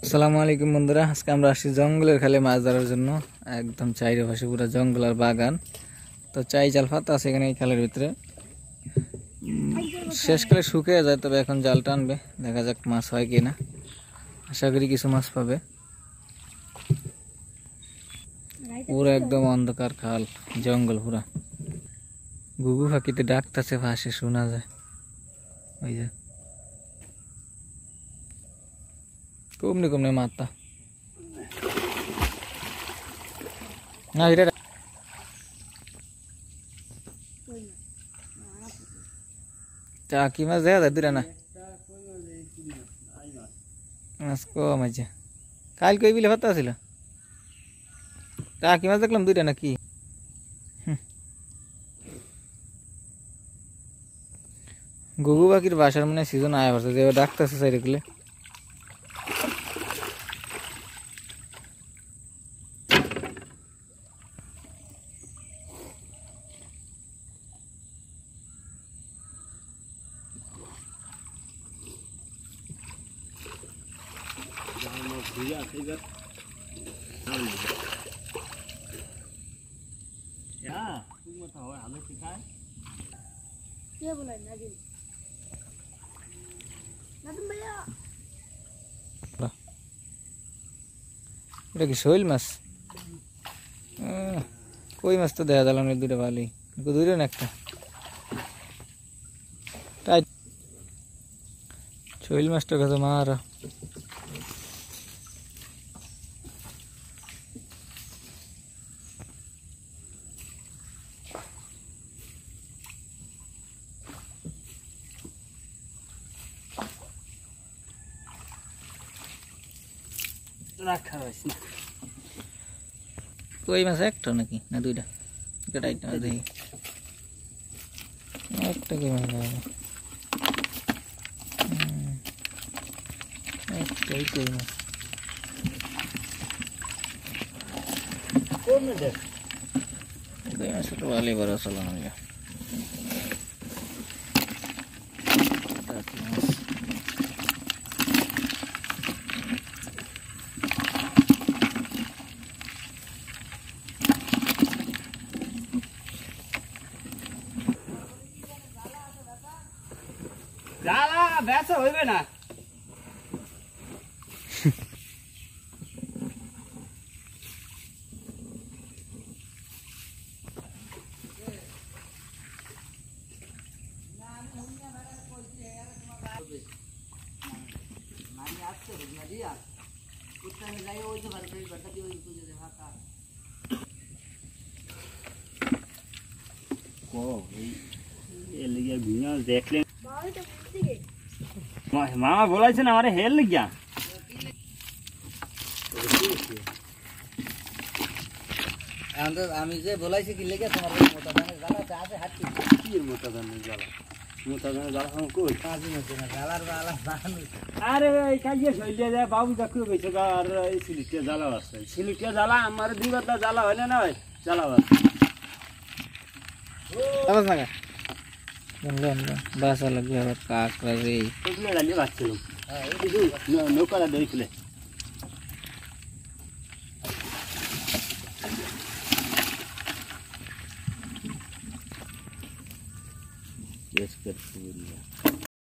আসসালামু আলাইকুম বন্ধুরা, আজকে আমরা আসছি জঙ্গলের খালে মাছ ধরার জন্য। একদম চাইরে পাশে পুরো জঙ্গল আর বাগান। তো চাই জাল ফাতা আছে এখানে এই খালের ভিতরে। শেষকালে শুকিয়ে যায়, তবে এখন জাল টানবে, দেখা যাক মাছ হয় কি না। আশা করি কিছু মাছ পাবে। পুরো একদম অন্ধকার খাল, জঙ্গল পুরা। ঘুঘু পাখিতে ডাকতেছে, পাশে শোনা যায়। ওই যে কমনে কমনে মাথা না এটা চাকি মাছ দেখা যায় দূরে না, মাছ কম আছে। কাল কই বিলে ফাতা ছিল, টাকি মাছ দেখলাম দুইটা নাকি। ঘুঘু পাখির বাসার মানে সিজন আয়া পড়ছে, যে ডাকতেছে সাইডে গুলে। এটা কি শৈল মাছ? কই মাছ তো দেখা গেল দুইটা ভালোই, দুইটা না একটা। তাই শৈল মাছটার কাছে মারা। রাখা হয়েছে না। কই মাছ একটা নাকি না দুইটা? একটা দেখি, একটা কই মাছ একটাই কই মাছ। কই মাছ তো ভালোই বড় চালানো যায়। জ্বালা বেচা হইবে না। দেখলে মামা বলাইছে না আমারে হেল গিয়া আমি যে বলাইছি কি লেগে তোমার মোটা ধানের জ্বালা আছে হাত কি মোটা ধানের জ্বালা, মোটা ধানের জ্বালা কই কাজী মধ্যে না জ্বালার জ্বালা মানুষ। আরে এই কাজে সইলে যায় বাবু দেখো বেঁচে আর এই সিলিটিয়া জ্বালা আছে, সিলিটিয়া জ্বালা আমার দুইবার জ্বালা হইলে না হয় জ্বালা আছে। আবার না বাসা লাগবে আবার কাকড়া রে ওগুলো রালিয়ে বাচ্ছিল। নৌকাটা দই খুলে বেশ করে